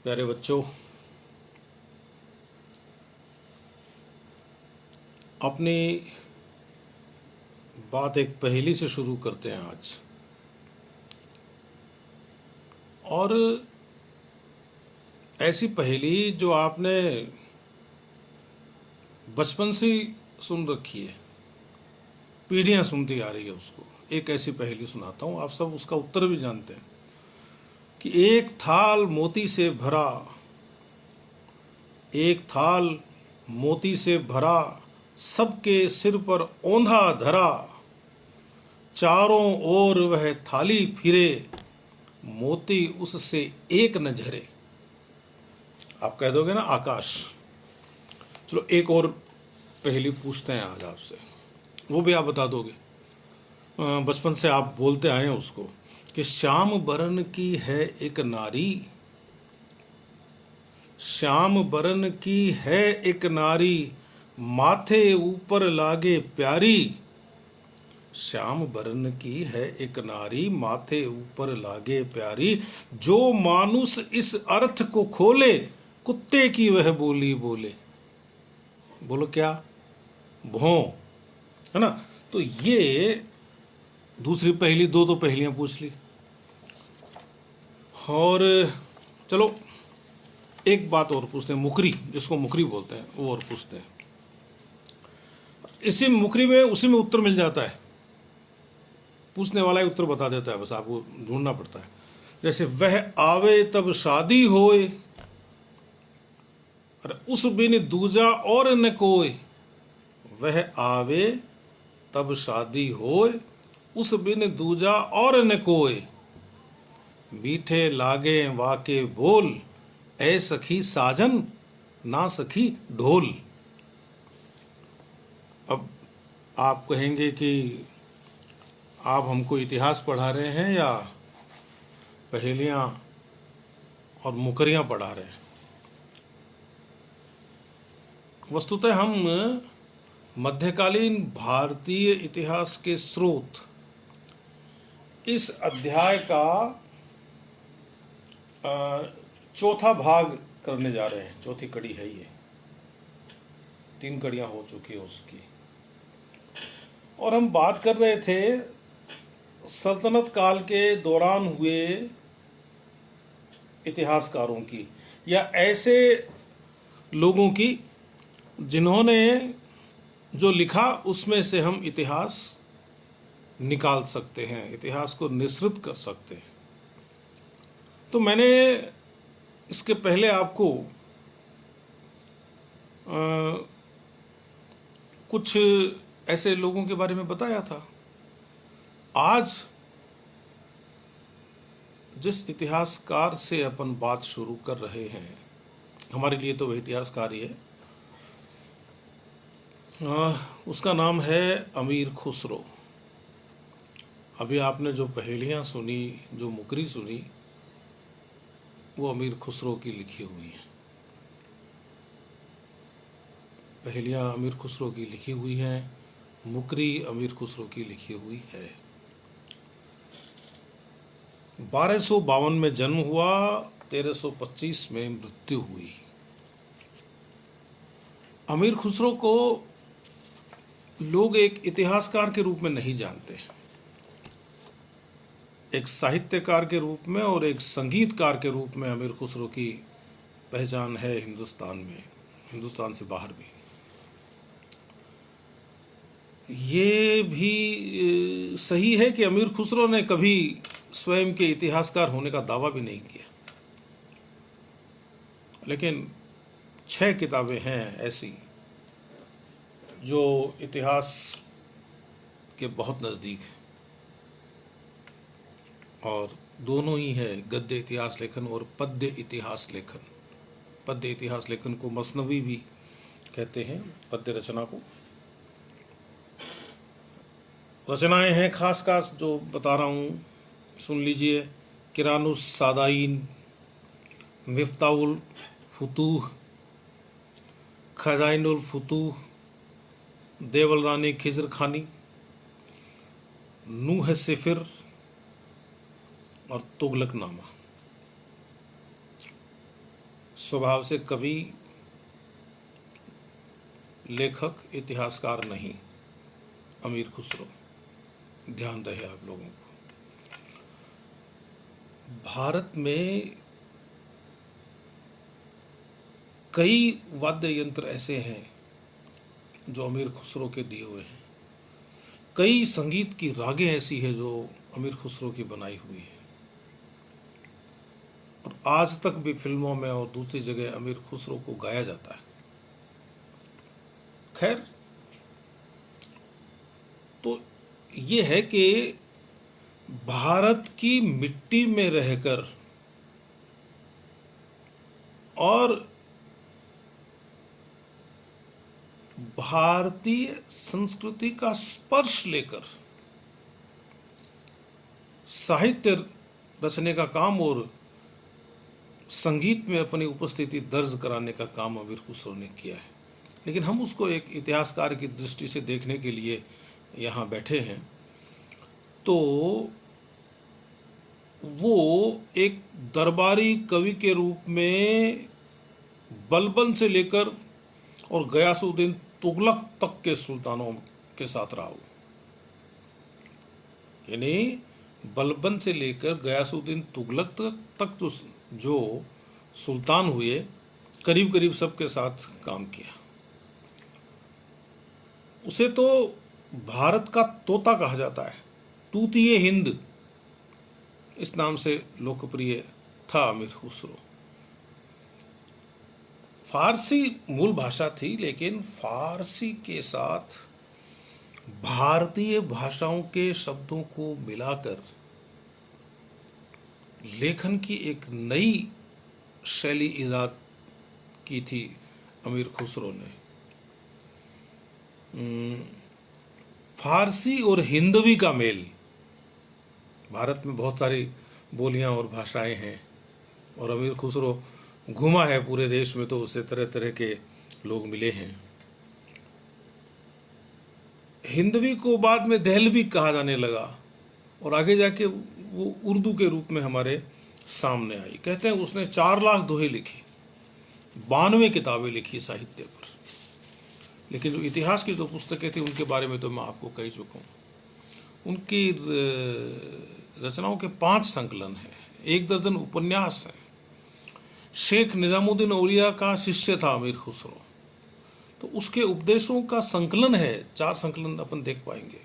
प्यारे बच्चों, अपनी बात एक पहेली से शुरू करते हैं आज। और ऐसी पहेली जो आपने बचपन से ही सुन रखी है, पीढ़ियां सुनती आ रही है उसको। एक ऐसी पहेली सुनाता हूँ, आप सब उसका उत्तर भी जानते हैं कि एक थाल मोती से भरा, एक थाल मोती से भरा, सबके सिर पर औंधा धरा, चारों ओर वह थाली फिरे, मोती उससे एक न झरे। आप कह दोगे ना आकाश। चलो एक और पहेली पूछते हैं आज आपसे, वो भी आप बता दोगे। बचपन से आप बोलते आए हैं उसको कि श्याम बरन की है एक नारी, श्याम बरन की है एक नारी, माथे ऊपर लागे प्यारी। श्याम बरन की है एक नारी, माथे ऊपर लागे प्यारी, जो मानुष इस अर्थ को खोले, कुत्ते की वह बोली बोले। बोलो क्या? भों, है ना। तो ये दूसरी पहेली, दो तो पहेलियां पूछ ली। और चलो एक बात और पूछते हैं, मुकरी, जिसको मुकरी बोलते हैं, वो और पूछते हैं। इसी मुकरी में उसी में उत्तर मिल जाता है, पूछने वाला ही उत्तर बता देता है, बस आपको ढूंढना पड़ता है। जैसे वह आवे तब शादी होए, और उस बिन दूजा और न कोय। वह आवे तब शादी होए, उस बिन दूजा और न कोय। मीठे लागे वाके बोल, ऐ सखी साजन ना सखी ढोल। अब आप कहेंगे कि आप हमको इतिहास पढ़ा रहे हैं या पहेलियां और मुकरियां पढ़ा रहे हैं। वस्तुतः हम मध्यकालीन भारतीय इतिहास के स्रोत, इस अध्याय का चौथा भाग करने जा रहे हैं। चौथी कड़ी है ये, 3 कड़ियां हो चुकी है उसकी। और हम बात कर रहे थे सल्तनत काल के दौरान हुए इतिहासकारों की, या ऐसे लोगों की जिन्होंने जो लिखा उसमें से हम इतिहास निकाल सकते हैं, इतिहास को निश्चित कर सकते हैं। तो मैंने इसके पहले आपको कुछ ऐसे लोगों के बारे में बताया था। आज जिस इतिहासकार से अपन बात शुरू कर रहे हैं, हमारे लिए तो वह इतिहासकार ही है, उसका नाम है अमीर खुसरो। अभी आपने जो पहेलियां सुनी, जो मुकरी सुनी, वो अमीर खुसरो की लिखी हुई है। पहेलियां अमीर खुसरो की लिखी हुई हैं, मुकरी अमीर खुसरो की लिखी हुई है। 1252 में जन्म हुआ, 1325 में मृत्यु हुई। अमीर खुसरो को लोग एक इतिहासकार के रूप में नहीं जानते, एक साहित्यकार के रूप में और एक संगीतकार के रूप में अमीर खुसरो की पहचान है हिंदुस्तान में, हिंदुस्तान से बाहर भी। ये भी सही है कि अमीर खुसरो ने कभी स्वयं के इतिहासकार होने का दावा भी नहीं किया, लेकिन 6 किताबें हैं ऐसी जो इतिहास के बहुत नज़दीक है, और दोनों ही है गद्य इतिहास लेखन और पद्य इतिहास लेखन। पद्य इतिहास लेखन को मसनवी भी कहते हैं, पद्य रचना को। रचनाएं हैं खास खास जो बता रहा हूँ, सुन लीजिए। किरानुस सादाइन, मिफ्ताउल फुतूह, खजाइनुल फुतूह, देवल रानी खिजर खानी, नूह सिफिर और तुगलकनामा। स्वभाव से कवि, लेखक, इतिहासकार नहीं, अमीर खुसरो। ध्यान रहे आप लोगों को। भारत में कई वाद्य यंत्र ऐसे हैं जो अमीर खुसरो के दिए हुए हैं। कई संगीत की रागें ऐसी है जो अमीर खुसरो की बनाई हुई है, और आज तक भी फिल्मों में और दूसरी जगह अमीर खुसरो को गाया जाता है। खैर, तो ये है कि भारत की मिट्टी में रहकर और भारतीय संस्कृति का स्पर्श लेकर साहित्य रचने का काम और संगीत में अपनी उपस्थिति दर्ज कराने का काम अमीर खुसरो ने किया है। लेकिन हम उसको एक इतिहासकार की दृष्टि से देखने के लिए यहाँ बैठे हैं। तो वो एक दरबारी कवि के रूप में बलबन से लेकर और गयासुद्दीन तुगलक तक के सुल्तानों के साथ रहा हो। यानी बलबन से लेकर गयासुद्दीन तुगलक तक जो सुल्तान हुए, करीब करीब सबके साथ काम किया। उसे तो भारत का तोता कहा जाता है, तूतिए हिंद, इस नाम से लोकप्रिय था अमीर खुसरो। फारसी मूल भाषा थी, लेकिन फारसी के साथ भारतीय भाषाओं के शब्दों को मिलाकर लेखन की एक नई शैली ईजाद की थी अमीर खुसरो ने। फारसी और हिंदवी का मेल, भारत में बहुत सारी बोलियां और भाषाएं हैं, और अमीर खुसरो घूमा है पूरे देश में, तो उसे तरह तरह के लोग मिले हैं। हिंदवी को बाद में दहलवी कहा जाने लगा, और आगे जाके वो उर्दू के रूप में हमारे सामने आई। कहते हैं उसने 4 लाख दोहे लिखी, 92 किताबें लिखी साहित्य पर। लेकिन जो इतिहास की जो पुस्तकें थी उनके बारे में तो मैं आपको कह चुका हूँ। उनकी रचनाओं के 5 संकलन हैं, 1 दर्जन उपन्यास हैं। शेख निजामुद्दीन औलिया का शिष्य था अमीर खुसरो, तो उसके उपदेशों का संकलन है। 4 संकलन अपन देख पाएंगे।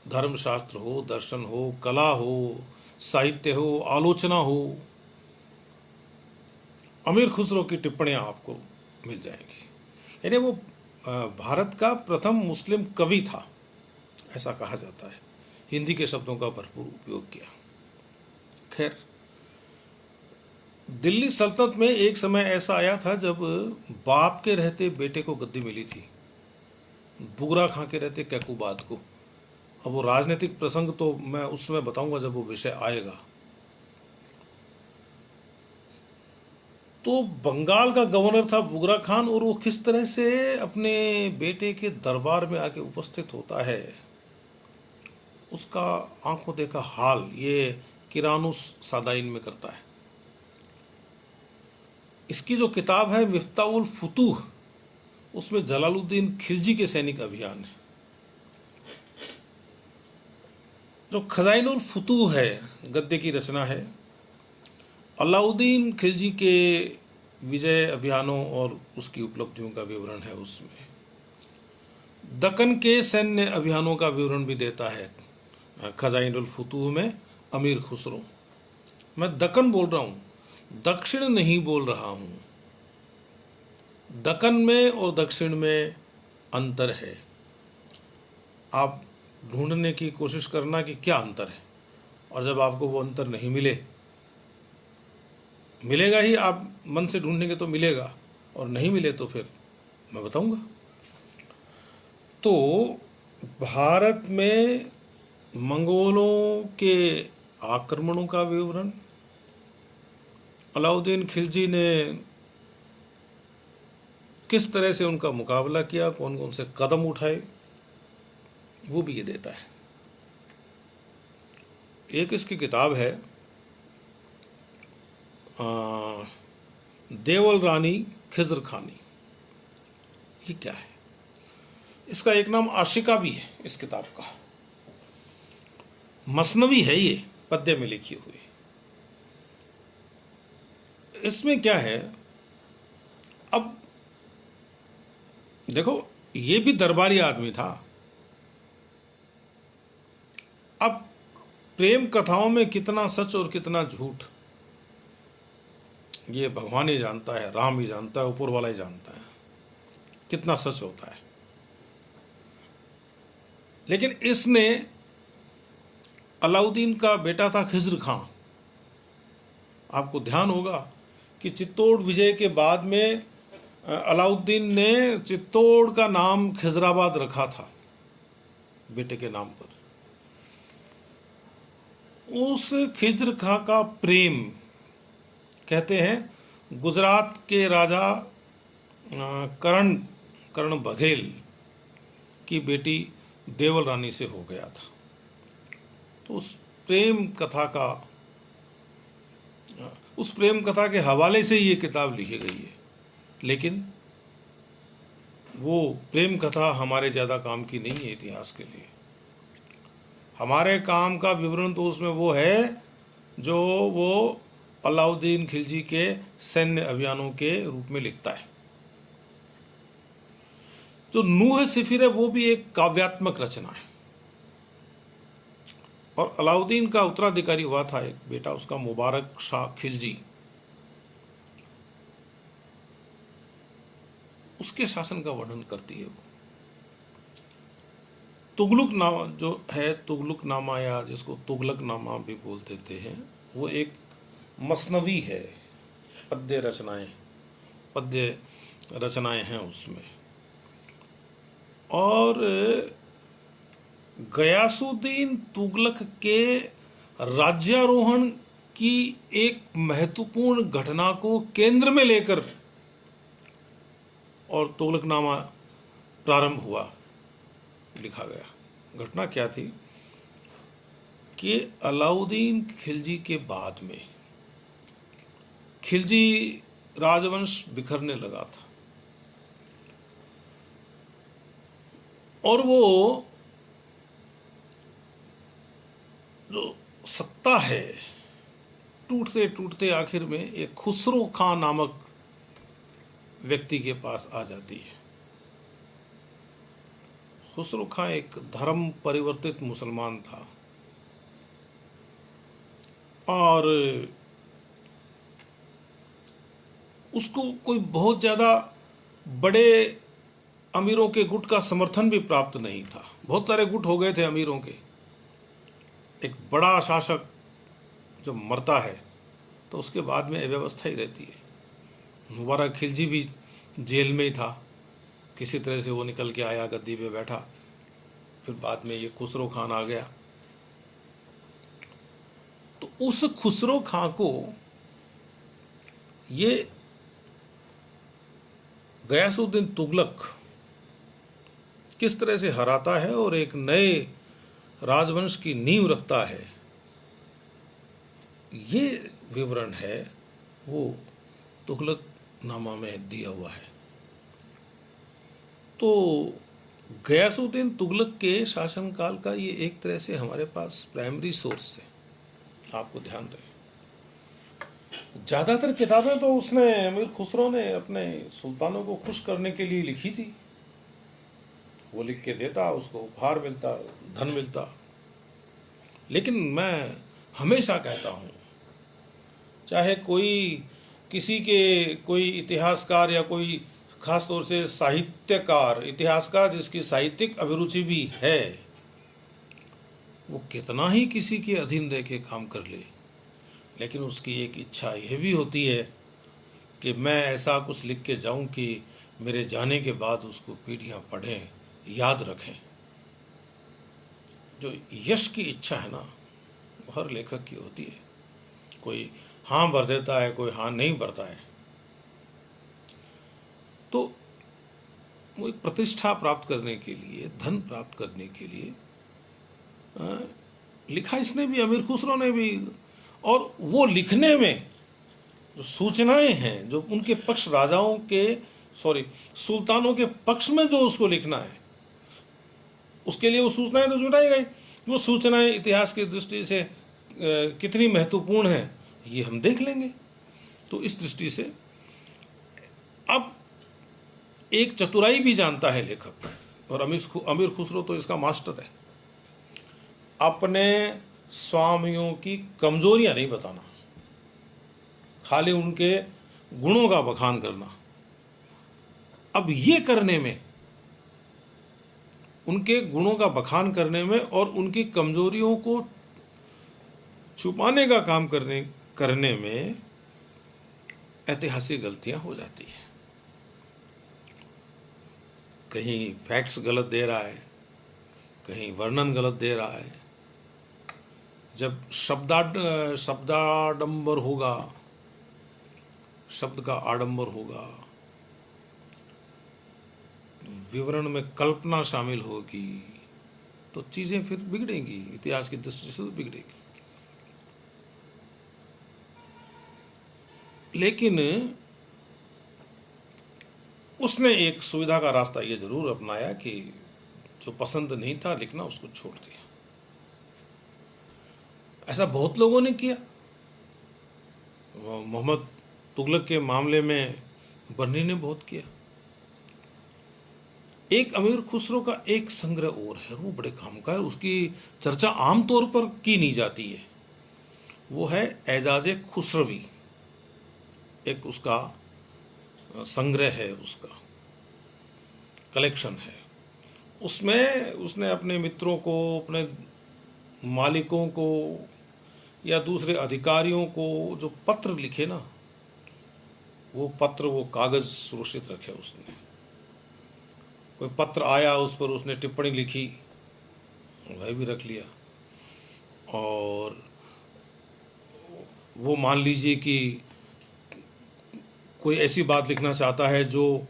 धर्मशास्त्र हो, दर्शन हो, कला हो, साहित्य हो, आलोचना हो, अमीर खुसरो की टिप्पणियां आपको मिल जाएंगी। यानी वो भारत का प्रथम मुस्लिम कवि था, ऐसा कहा जाता है। हिंदी के शब्दों का भरपूर उपयोग किया। खैर, दिल्ली सल्तनत में एक समय ऐसा आया था जब बाप के रहते बेटे को गद्दी मिली थी, बुगरा खां के रहते कैकुबाद को। अब वो राजनीतिक प्रसंग तो मैं उस समय बताऊंगा जब वो विषय आएगा। तो बंगाल का गवर्नर था बुगरा खान, और वो किस तरह से अपने बेटे के दरबार में आके उपस्थित होता है, उसका आंखों देखा हाल ये किरानुस सादाइन में करता है। इसकी जो किताब है मिफ्ताहुल फुतूह, उसमें जलालुद्दीन खिलजी के सैनिक अभियान है। जो खजाइनुल फुतूह है, गद्य की रचना है, अलाउद्दीन खिलजी के विजय अभियानों और उसकी उपलब्धियों का विवरण है। उसमें दक्कन के सैन्य अभियानों का विवरण भी देता है खजाइनुल फुतूह में अमीर खुसरो। मैं दक्कन बोल रहा हूँ, दक्षिण नहीं बोल रहा हूँ। दक्कन में और दक्षिण में अंतर है। आप ढूंढने की कोशिश करना कि क्या अंतर है, और जब आपको वो अंतर नहीं मिलेगा ही, आप मन से ढूंढेंगे तो मिलेगा, और नहीं मिले तो फिर मैं बताऊंगा। तो भारत में मंगोलों के आक्रमणों का विवरण, अलाउद्दीन खिलजी ने किस तरह से उनका मुकाबला किया, कौन कौन से कदम उठाए, वो भी ये देता है। एक इसकी किताब है देवल रानी खिज्र खानी। ये क्या है? इसका एक नाम आशिका भी है। इस किताब का मसनवी है, ये पद्य में लिखी हुई। इसमें क्या है, अब देखो ये भी दरबारी आदमी था। अब प्रेम कथाओं में कितना सच और कितना झूठ ये भगवान ही जानता है, राम ही जानता है, ऊपर वाला ही जानता है कितना सच होता है। लेकिन इसने, अलाउद्दीन का बेटा था खिज्र खां। आपको ध्यान होगा कि चित्तौड़ विजय के बाद में अलाउद्दीन ने चित्तौड़ का नाम खिजराबाद रखा था बेटे के नाम पर। उस खिज्र खां का प्रेम, कहते हैं गुजरात के राजा कर्ण बघेल की बेटी देवल रानी से हो गया था। तो उस प्रेम कथा के हवाले से ये किताब लिखी गई है। लेकिन वो प्रेम कथा हमारे ज़्यादा काम की नहीं है इतिहास के लिए। हमारे काम का विवरण तो उसमें वो है जो वो अलाउद्दीन खिलजी के सैन्य अभियानों के रूप में लिखता है। जो नूह सिफिर है वो भी एक काव्यात्मक रचना है। और अलाउद्दीन का उत्तराधिकारी हुआ था एक बेटा उसका, मुबारक शाह खिलजी। उसके शासन का वर्णन करती है वो। तुगलक नामा जो है, तुगलक नामा या जिसको तुगलक नामा भी बोल देते हैं, वो एक मसनवी है। पद्य रचनाएं हैं उसमें। और गयासुद्दीन तुगलक के राज्यारोहण की एक महत्वपूर्ण घटना को केंद्र में लेकर और तुगलकनामा प्रारंभ हुआ, लिखा गया। घटना क्या थी कि अलाउद्दीन खिलजी के बाद में खिलजी राजवंश बिखरने लगा था और वो जो सत्ता है टूटते टूटते आखिर में एक खुसरो खां नामक व्यक्ति के पास आ जाती है। खुसरो खां एक धर्म परिवर्तित मुसलमान था और उसको कोई बहुत ज़्यादा बड़े अमीरों के गुट का समर्थन भी प्राप्त नहीं था। बहुत सारे गुट हो गए थे अमीरों के। एक बड़ा शासक जब मरता है तो उसके बाद में अव्यवस्था ही रहती है। मुबारक खिलजी भी जेल में ही था, किसी तरह से वो निकल के आया, गद्दी पे बैठा। फिर बाद में ये खुसरो खान आ गया। तो उस खुसरो खां को ये गयासुद्दीन तुगलक किस तरह से हराता है और एक नए राजवंश की नींव रखता है, ये विवरण है वो तुगलकनामा में दिया हुआ है। तो गयासुद्दीन तुगलक के शासनकाल का ये एक तरह से हमारे पास प्राइमरी सोर्स है। आपको ध्यान रहे, ज़्यादातर किताबें तो उसने, अमीर खुसरो ने अपने सुल्तानों को खुश करने के लिए लिखी थी। वो लिख के देता, उसको उपहार मिलता, धन मिलता। लेकिन मैं हमेशा कहता हूँ, चाहे कोई इतिहासकार या कोई खास तौर से साहित्यकार, इतिहासकार जिसकी साहित्यिक अभिरुचि भी है, वो कितना ही किसी के अधीन रह के काम कर ले, लेकिन उसकी एक इच्छा यह भी होती है कि मैं ऐसा कुछ लिख के जाऊं कि मेरे जाने के बाद उसको पीढ़ियां पढ़ें, याद रखें। जो यश की इच्छा है ना, वो हर लेखक की होती है। कोई हाँ भर देता है, कोई हाँ नहीं भरता है। तो वो एक प्रतिष्ठा प्राप्त करने के लिए, धन प्राप्त करने के लिए लिखा इसने भी, अमीर खुसरो ने भी। और वो लिखने में जो सूचनाएं हैं, जो उनके पक्ष राजाओं के सुल्तानों के पक्ष में जो उसको लिखना है, उसके लिए वो सूचनाएं तो जुटाएगा ही। वो सूचनाएं इतिहास की दृष्टि से कितनी महत्वपूर्ण है ये हम देख लेंगे। तो इस दृष्टि से अब एक चतुराई भी जानता है लेखक, और अमीर खुसरो तो इसका मास्टर है। अपने स्वामियों की कमजोरियां नहीं बताना, खाली उनके गुणों का बखान करना। अब ये करने में, उनके गुणों का बखान करने में और उनकी कमजोरियों को छुपाने का काम करने में ऐतिहासिक गलतियां हो जाती हैं। कहीं फैक्ट्स गलत दे रहा है, कहीं वर्णन गलत दे रहा है। जब शब्दाडंबर होगा, शब्द का आडंबर होगा, विवरण में कल्पना शामिल होगी, तो चीजें फिर बिगड़ेंगी, इतिहास की दृष्टि से तो बिगड़ेगी। लेकिन उसने एक सुविधा का रास्ता ये जरूर अपनाया कि जो पसंद नहीं था लिखना, उसको छोड़ दिया। ऐसा बहुत लोगों ने किया। मोहम्मद तुगलक के मामले में बर्नी ने बहुत किया। एक अमीर खुसरो का एक संग्रह और है, वो बड़े काम का है, उसकी चर्चा आमतौर पर की नहीं जाती है। वो है एजाज खुसरवी। एक उसका संग्रह है, उसका कलेक्शन है। उसमें उसने अपने मित्रों को, अपने मालिकों को या दूसरे अधिकारियों को जो पत्र लिखे ना, वो पत्र, वो कागज सुरक्षित रखे उसने। कोई पत्र आया, उस पर उसने टिप्पणी लिखी, वह भी रख लिया। और वो मान लीजिए कि कोई ऐसी बात लिखना चाहता है जो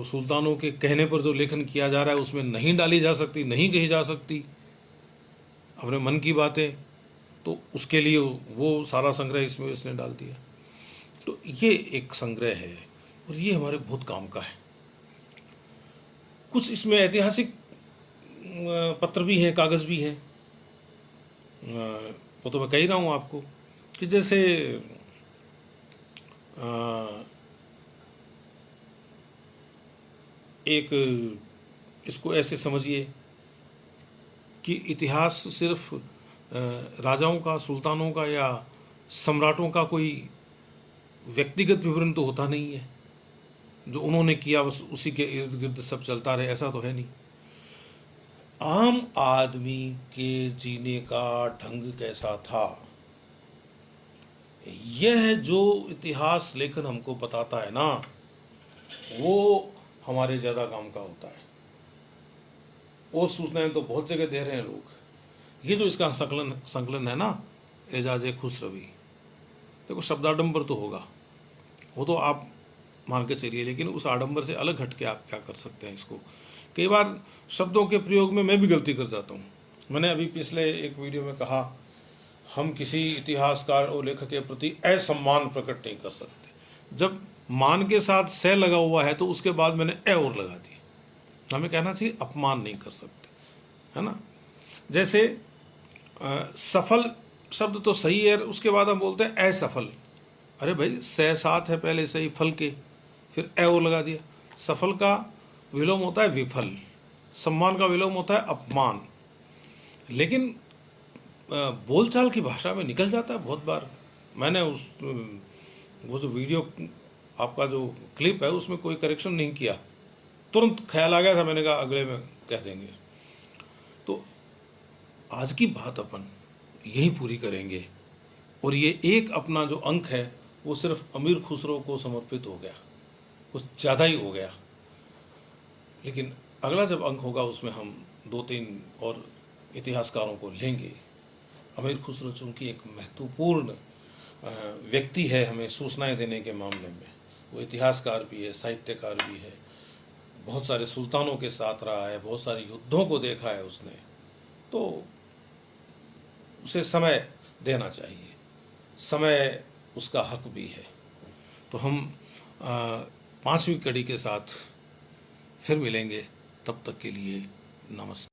सुल्तानों के कहने पर जो लेखन किया जा रहा है उसमें नहीं डाली जा सकती, नहीं कही जा सकती, अपने मन की बातें, तो उसके लिए वो सारा संग्रह इसमें इसने डाल दिया। तो ये एक संग्रह है और ये हमारे बहुत काम का है। कुछ इसमें ऐतिहासिक पत्र भी हैं, कागज भी हैं। वो तो मैं कह ही रहा हूँ आपको कि जैसे एक, इसको ऐसे समझिए कि इतिहास सिर्फ राजाओं का, सुल्तानों का या सम्राटों का कोई व्यक्तिगत विवरण तो होता नहीं है, जो उन्होंने किया बस उसी के इर्द गिर्द सब चलता रहे, ऐसा तो है नहीं। आम आदमी के जीने का ढंग कैसा था, यह जो इतिहास लेखन हमको बताता है ना, वो हमारे ज़्यादा काम का होता है। और सूचनाएं तो बहुत जगह दे रहे हैं लोग। ये जो इसका संकलन है ना, एजाज खुसरवी, देखो शब्दाडंबर तो होगा, वो तो आप मान के चलिए, लेकिन उस आडंबर से अलग हट के आप क्या कर सकते हैं इसको। कई बार शब्दों के प्रयोग में मैं भी गलती कर जाता हूँ। मैंने अभी पिछले एक वीडियो में कहा, हम किसी इतिहासकार और लेखक के प्रति असम्मान प्रकट नहीं कर सकते। जब मान के साथ से लगा हुआ है तो उसके बाद मैंने ए और लगा दिया। हमें कहना चाहिए अपमान नहीं कर सकते, है ना। जैसे सफल शब्द तो सही है, उसके बाद हम बोलते हैं असफल। अरे भाई, से साथ है पहले से ही फल के, फिर ए और लगा दिया। सफल का विलोम होता है विफल, सम्मान का विलोम होता है अपमान। लेकिन बोलचाल की भाषा में निकल जाता है बहुत बार। मैंने वो जो वीडियो आपका जो क्लिप है उसमें कोई करेक्शन नहीं किया, तुरंत ख्याल आ गया था, मैंने कहा अगले में कह देंगे। तो आज की बात अपन यही पूरी करेंगे। और ये एक अपना जो अंक है वो सिर्फ अमीर खुसरो को समर्पित हो गया, कुछ ज़्यादा ही हो गया। लेकिन अगला जब अंक होगा उसमें हम 2-3 और इतिहासकारों को लेंगे। अमीर खुसरो चूँकि एक महत्वपूर्ण व्यक्ति है हमें सूचनाएं देने के मामले में, वो इतिहासकार भी है, साहित्यकार भी है, बहुत सारे सुल्तानों के साथ रहा है, बहुत सारे युद्धों को देखा है उसने, तो उसे समय देना चाहिए। समय उसका हक भी है। तो हम 5वीं कड़ी के साथ फिर मिलेंगे, तब तक के लिए नमस्ते।